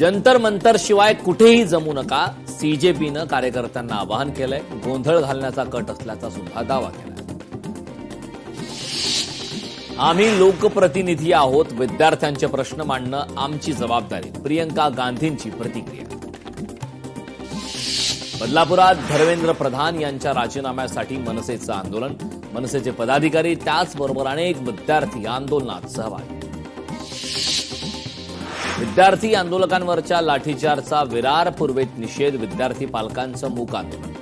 जंतर मंतर शिवाय कुठेही जमू नका, सीजेपीनं कार्यकर्त्यांना आवाहन केलंय. गोंधळ घालण्याचा कट असल्याचा सुद्धा दावा केलाय. आम्ही लोकप्रतिनिधी आहोत, विद्यार्थ्यांचे प्रश्न मांडणं आमची जबाबदारी. प्रियंका गांधींची प्रतिक्रिया. बदलापुरात धर्मेंद्र प्रधान यांच्या राजीनाम्यासाठी मनसेचं आंदोलन. मनसेचे पदाधिकारी त्याचबरोबर अनेक विद्यार्थी आंदोलनात सहभागी. विद्यार्थी आंदोलकांवरच्या लाठीचार्जचा विरार पूर्वेत निषेध. विद्यार्थी पालकांचं मूक आंदोलन.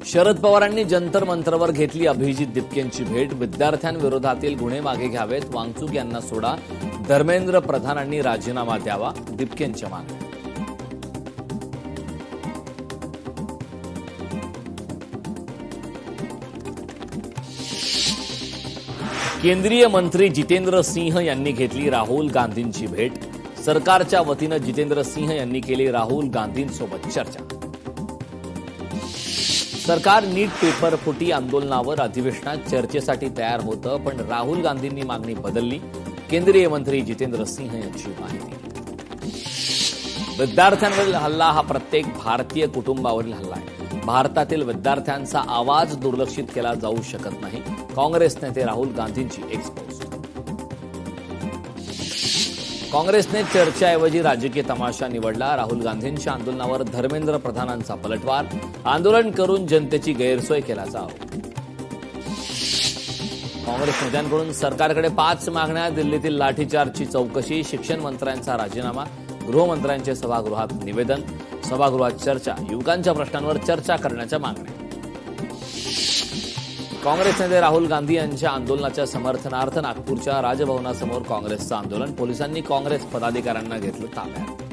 शरद पवारांनी जंतर मंतरवर घेतली अभिजित दिपकेंची भेट. विद्यार्थ्यांविरोधातील गुन्हे मागे घ्यावेत, वांगचूक यांना सोडा. धर्मेंद्र प्रधानांनी राजीनामा द्यावा, दिपकेंच्या मागण्या. केंद्रीय मंत्री जितेंद्र सिंह यांनी घेतली राहुल गांधींची भेट. सरकारच्या वतीनं जितेंद्र सिंह यांनी केली राहुल गांधींसोबत चर्चा. सरकार नीट पेपर फुटी आंदोलनावर अधिवेशनात चर्चेसाठी तयार होतं, पण राहुल गांधींनी मागणी बदलली. केंद्रीय मंत्री जितेंद्र सिंह यांची माहिती. विद्यार्थ्यांवरील हल्ला हा प्रत्येक भारतीय कुटुंबावरील हल्ला आहे. भारतातील विद्यार्थ्यांचा आवाज दुर्लक्षित केला जाऊ शकत नाही. काँग्रेस नेते राहुल गांधींची एक्सपोज. काँग्रेसने चर्चेऐवजी राजकीय तमाशा निवडला. राहुल गांधींच्या आंदोलनावर धर्मेंद्र प्रधानांचा पलटवार. आंदोलन करून जनतेची गैरसोय केल्याचा आरोप. काँग्रेस नेत्यांकडून सरकारकडे 5 मागण्या. दिल्लीतील लाठीचार्जची चौकशी. शिक्षण मंत्र्यांचा राजीनामा. गृहमंत्र्यांचे सभागृहात निवेदन. सभागृहात चर्चा. युवकांच्या प्रश्नांवर चर्चा करण्याच्या मागण्या. काँग्रेस नेते राहुल गांधी यांच्या आंदोलनाच्या समर्थनार्थ नागपूरच्या राजभवनासमोर काँग्रेसचं आंदोलन. पोलिसांनी काँग्रेस पदाधिकाऱ्यांना घेतलं ताब्यात.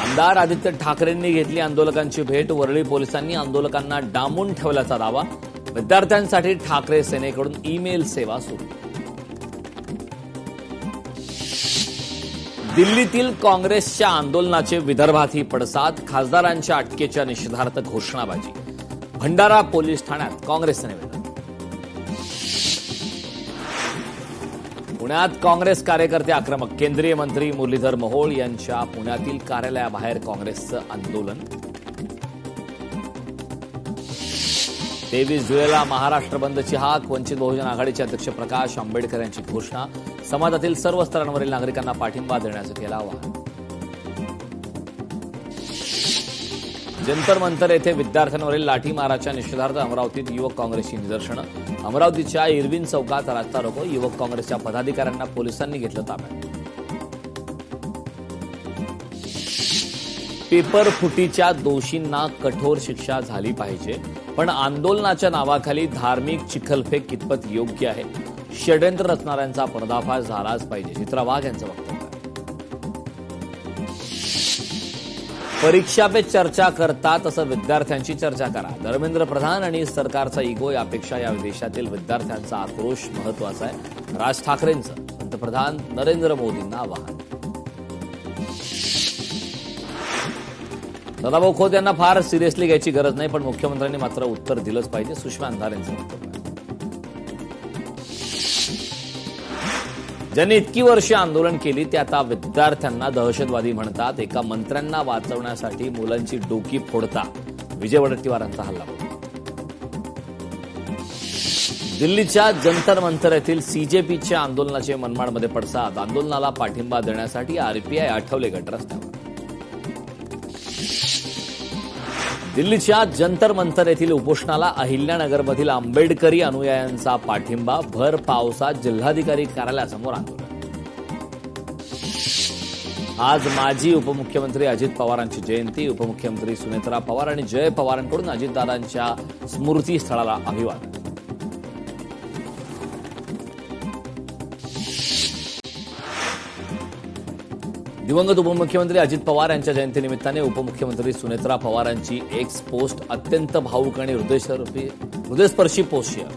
आमदार आदित्य ठाकरेंनी घेतली आंदोलकांची भेट. वरळी पोलिसांनी आंदोलकांना डांबून ठेवल्याचा दावा. विद्यार्थ्यांसाठी ठाकरे सेनेकडून ईमेल सेवा सुरू. दिल्लीतील काँग्रेसच्या आंदोलनाचे विदर्भातही पडसाद. खासदारांच्या अटकेच्या निषेधार्थ घोषणाबाजी. भंडारा पोलीस ठाण्यात काँग्रेसचं निवेदन. पुण्यात काँग्रेस कार्यकर्ते आक्रमक. केंद्रीय मंत्री मुरलीधर मोहोळ यांच्या पुण्यातील कार्यालयाबाहेर काँग्रेसचं आंदोलन. 23 जुलैला महाराष्ट्र बंदची हाक. वंचित बहुजन आघाडीचे अध्यक्ष प्रकाश आंबेडकर यांची घोषणा. समाजातील सर्व स्तरांवरील नागरिकांना पाठिंबा देण्याचं केलं आवाहन. जंतर मंतर येथे विद्यार्थ्यांवरील लाठीमाराच्या निषेधार्थ अमरावतीत युवक काँग्रेसची निदर्शनं. अमरावतीच्या इरविन चौकात रास्ता रोको. युवक काँग्रेसच्या पदाधिकाऱ्यांना पोलिसांनी घेतलं ताब्यात. पेपर फुटीच्या दोषींना कठोर शिक्षा झाली पाहिजे, पण आंदोलनाच्या नावाखाली धार्मिक चिखलफेक कितपत योग्य आहे? षड्यंत्र रचणाऱ्यांचा पर्दाफाश झालाच पाहिजे. चित्रा वाघ यांचं वक्तव्य. परीक्षा पे चर्चा करता तसं विद्यार्थ्यांची चर्चा करा. धर्मेंद्र प्रधान आणि सरकारचा इगो यापेक्षा या देशातील विद्यार्थ्यांचा आक्रोश महत्वाचा आहे. राज ठाकरेंचं पंतप्रधान नरेंद्र मोदींना आवाहन. सदाभाऊ खोत यांना फार सिरियसली घ्यायची गरज नाही, पण मुख्यमंत्र्यांनी मात्र उत्तर दिलंच पाहिजे. सुषमा अंधारे यांचं वक्तव्य. ज्यांनी इतकी वर्षे आंदोलन केली ते आता विद्यार्थ्यांना दहशतवादी म्हणतात. एका मंत्र्यांना वाचवण्यासाठी मुलांची डोकी फोडता. विजय वडेट्टीवारांचा हल्ला. दिल्लीच्या जंतर मंतर येथील सीजेपीच्या आंदोलनाचे मनमाडमध्ये पडसाद. आंदोलनाला पाठिंबा देण्यासाठी आरपीआय आठवले गट रस्त्यावर. दिल्लीच्या जंतर मंतर येथील उपोषणाला अहिल्यानगरमधील आंबेडकरी अनुयायांचा पाठिंबा. भर पावसात जिल्हाधिकारी कार्यालयासमोर आंदोलन. आज माजी उपमुख्यमंत्री अजित पवारांची जयंती. उपमुख्यमंत्री सुनेत्रा पवार आणि जय पवारांकडून अजितदादांच्या स्मृतीस्थळाला अभिवादन. दिवंगत उपमुख्यमंत्री अजित पवार यांच्या जयंतीनिमित्ताने उपमुख्यमंत्री सुनेत्रा पवारांची एक्स पोस्ट अत्यंत भावूक आणि हृदयस्पर्शी पोस्ट शेअर.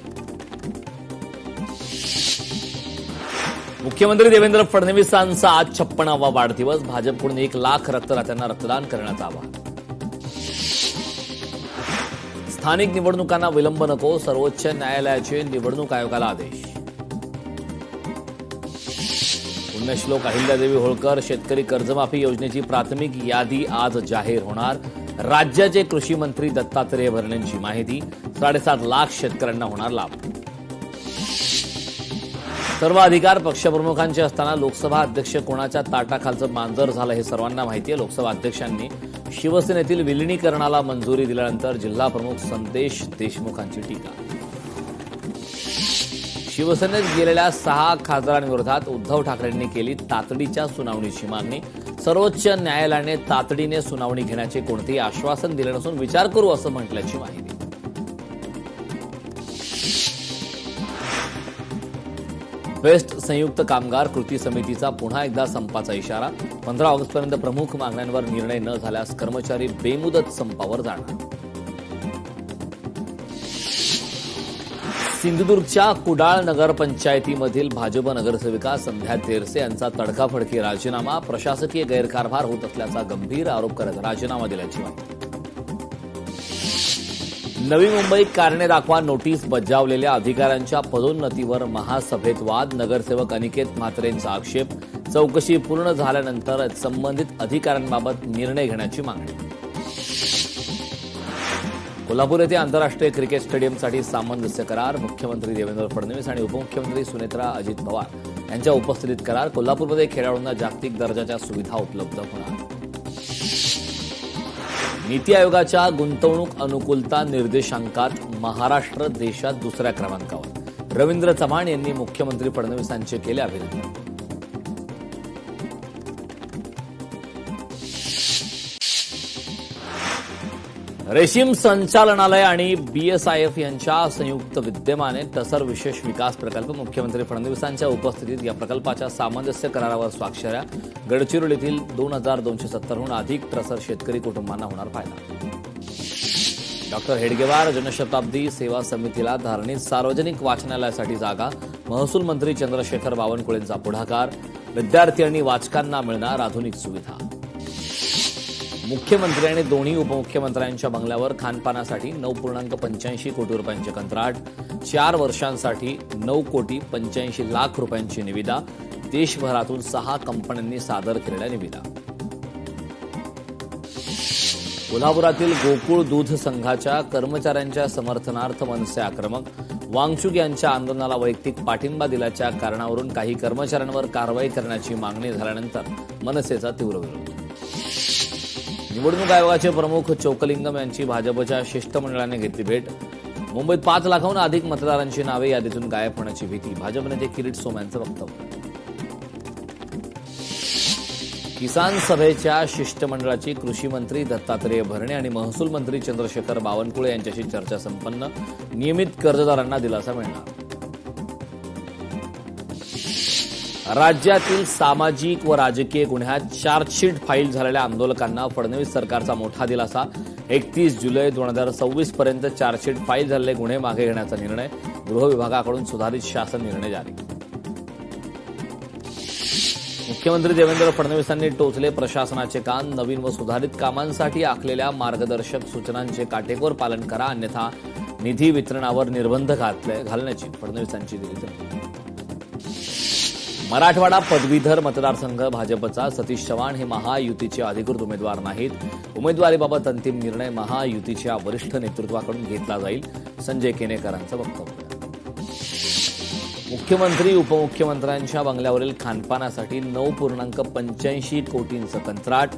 मुख्यमंत्री देवेंद्र फडणवीसांचा आज 56वा वाढदिवस. भाजपकडून 1 लाख रक्तदात्यांना रक्तदान करण्याचं आवाहन. स्थानिक निवडणुकांना विलंब नको, सर्वोच्च न्यायालयाचे निवडणूक आयोगाला आदेश. पुण्यश्लोक अहिल्यादेवी होळकर शेतकरी कर्जमाफी योजनेची प्राथमिक यादी आज जाहीर होणार. राज्याचे कृषी मंत्री दत्तात्रय भरणेंची माहिती. 7.5 लाख शेतकऱ्यांना होणार लाभ. सर्व अधिकार पक्षप्रमुखांचे असताना लोकसभा अध्यक्ष कोणाच्या ताटाखालचं मांजर झालं हे सर्वांना माहिती आहे. लोकसभा अध्यक्षांनी शिवसेनेतील विलिनीकरणाला मंजुरी दिल्यानंतर जिल्हाप्रमुख संदेश देशमुखांची टीका. शिवसेनेत गेलेल्या 6 खासदारांविरोधात उद्धव ठाकरेंनी केली तातडीच्या सुनावणीची मागणी. सर्वोच्च न्यायालयाने तातडीने सुनावणी घेण्याचे कोणतेही आश्वासन दिले नसून विचार करू असं म्हटल्याची माहिती. बेस्ट संयुक्त कामगार कृती समितीचा पुन्हा एकदा संपाचा इशारा. 15 ऑगस्टपर्यंत प्रमुख मागण्यांवर निर्णय न झाल्यास कर्मचारी बेमुदत संपावर जाणार. सिंधुदुर्गच्या कुडाळ नगरपंचायतीमधील भाजप नगरसेविका संध्या तेरसे यांचा तडकाफडकी राजीनामा. प्रशासकीय गैरकारभार होत असल्याचा गंभीर आरोप करत राजीनामा दिल्याची माहिती. नवी मुंबईत कारणे दाखवा नोटीस बजावलेल्या अधिकाऱ्यांच्या पदोन्नतीवर महासभेत वाद. नगरसेवक अनिकेत म्हात्रेंचा आक्षेप. चौकशी पूर्ण झाल्यानंतर संबंधित अधिकाऱ्यांबाबत निर्णय घेण्याची मागणी. कोल्हापूर येथे आंतरराष्ट्रीय क्रिकेट स्टेडियमसाठी सामंजस्य करार. मुख्यमंत्री देवेंद्र फडणवीस आणि उपमुख्यमंत्री सुनेत्रा अजित पवार यांच्या उपस्थितीत करार. कोल्हापूरमध्ये खेळाडूंना जागतिक दर्जाच्या सुविधा उपलब्ध होणार. नीती आयोगाच्या गुंतवणूक अनुकूलता निर्देशांकात महाराष्ट्र देशात 2ऱ्या क्रमांकावर. रवींद्र चव्हाण यांनी मुख्यमंत्री फडणवीसांचे केले अभिनंदन. रेशीम संचालनालय आणि बीएसआयएफ यांच्या संयुक्त विद्यमाने टसर विशेष विकास प्रकल्प. मुख्यमंत्री फडणवीसांच्या उपस्थितीत या प्रकल्पाच्या सामंजस्य करारावर स्वाक्षऱ्या. गडचिरोलीतील 2270हून अधिक टसर शेतकरी कुटुंबांना होणार फायदा. डॉक्टर हेडगेवार जनशताब्दी सेवा समितीला धारणीत सार्वजनिक वाचनालयासाठी जागा. महसूल मंत्री चंद्रशेखर बावनकुळेंचा पुढाकार. विद्यार्थी आणि वाचकांना मिळणार आधुनिक सुविधा. मुख्यमंत्री आणि दोन्ही उपमुख्यमंत्र्यांच्या बंगल्यावर खानपानासाठी 9.85 कोटी रुपयांचे कंत्राट. 4 वर्षांसाठी 9,85,00,000 रुपयांची निविदा. देशभरातून 6 कंपन्यांनी सादर केलेल्या निविदा. कोल्हापुरातील गोकुळ दूध संघाच्या कर्मचाऱ्यांच्या समर्थनार्थ मनसे आक्रमक. वांगचुक यांच्या आंदोलनाला वैयक्तिक पाठिंबा दिल्याच्या कारणावरून काही कर्मचाऱ्यांवर कारवाई करण्याची मागणी झाल्यानंतर मनसेचा तीव्र विरोध. निवडणूक आयोगाचे प्रमुख चोकलिंगम यांची भाजपच्या शिष्टमंडळाने घेतली भेट. मुंबईत 5 लाखांहून अधिक मतदारांची नावे यादीतून गायब होण्याची भीती. भाजप नेते किरीट सोमय्यांचं वक्तव्य. किसान सभेच्या शिष्टमंडळाची कृषी मंत्री दत्तात्रय भरणे आणि महसूल मंत्री चंद्रशेखर बावनकुळे यांच्याशी चर्चा संपन्न. नियमित कर्जदारांना दिलासा मिळणार. राज्यातील सामाजिक व राजकीय गुन्ह्यात चार्जशीट फाईल झालेल्या आंदोलकांना फडणवीस सरकारचा मोठा दिलासा. 31 जुलै 2026 पर्यंत चार्जशीट फाईल झालेले गुन्हे मागे घेण्याचा निर्णय. गृह विभागाकडून सुधारित शासन निर्णय जारी. मुख्यमंत्री देवेंद्र फडणवीसांनी टोचले प्रशासनाचे कान. नवीन व सुधारित कामांसाठी आखलेल्या मार्गदर्शक सूचनांचे काटेकोर पालन करा, अन्यथा निधी वितरणावर निर्बंध घालण्याची फडणवीसांची दिली. मराठवाडा पदवीधर मतदारसंघ भाजपचा. सतीश चव्हाण हे महायुतीचे अधिकृत उमेदवार नाहीत. उमेदवारीबाबत अंतिम निर्णय महायुतीच्या वरिष्ठ नेतृत्वाकडून घेतला जाईल. संजय केनेकरांचं वक्तव्य. मुख्यमंत्री उपमुख्यमंत्र्यांच्या बंगल्यावरील खानपानासाठी 9.85 कोटींचं कंत्राट.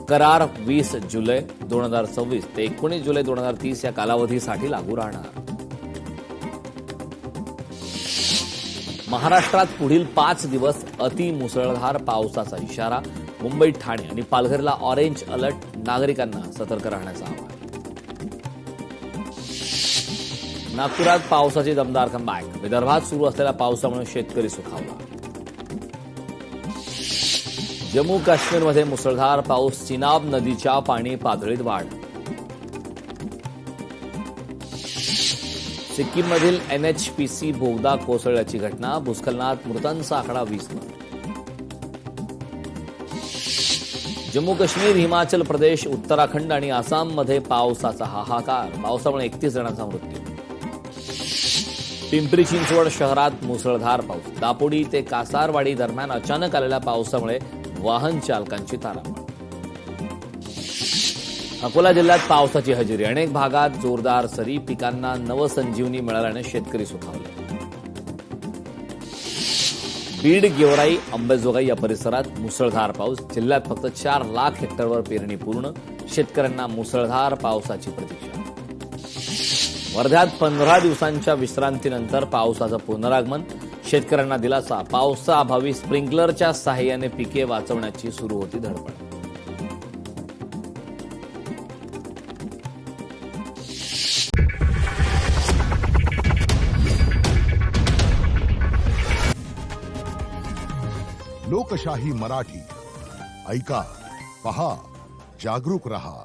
करार 20 जुलै 2026 ते 19 जुलै 2030 या कालावधीसाठी लागू राहणार. महाराष्ट्रात पुढील 5 दिवस अतिमुसळधार पावसाचा इशारा. मुंबई, ठाणे आणि पालघरला ऑरेंज अलर्ट. नागरिकांना सतर्क राहण्याचं आवाहन. नागपुरात पावसाची दमदार कमबॅक. विदर्भात सुरू असलेल्या पावसामुळे शेतकरी सुखावला. जम्मू काश्मीरमध्ये मुसळधार पाऊस. चिनाब नदीच्या पाणी पातळीत वाढ. सिक्कीममधील एनएचपीसी बोगदा कोसळल्याची घटना. भूस्खलनात मृतांचा आकडा 20. जम्मू काश्मीर, हिमाचल प्रदेश, उत्तराखंड आणि आसाममध्ये पावसाचा हाहाकार. पावसामुळे 31 जणांचा मृत्यू. पिंपरी चिंचवड शहरात मुसळधार पाऊस. दापोडी ते कासारवाडी दरम्यान अचानक आलेल्या पावसामुळे वाहन चालकांची तारांबळ. अकोला जिल्ह्यात पावसाची हजेरी. अनेक भागात जोरदार सरी. पिकांना नवसंजीवनी मिळाल्याने शेतकरी सुखावले. बीड, गेवराई, अंबेजोगाई या परिसरात मुसळधार पाऊस. जिल्ह्यात फक्त 4 लाख हेक्टरवर पेरणी पूर्ण. शेतकऱ्यांना मुसळधार पावसाची प्रतीक्षा. वर्ध्यात 15 दिवसांच्या विश्रांतीनंतर पावसाचं पुनरागमन. शेतकऱ्यांना दिलासा. पावसाअभावी स्प्रिंकलरच्या सहाय्याने पिके वाचवण्याची सुरू होती धडपड. लोकशाही मराठी ऐका, पहा, जागरूक रहा.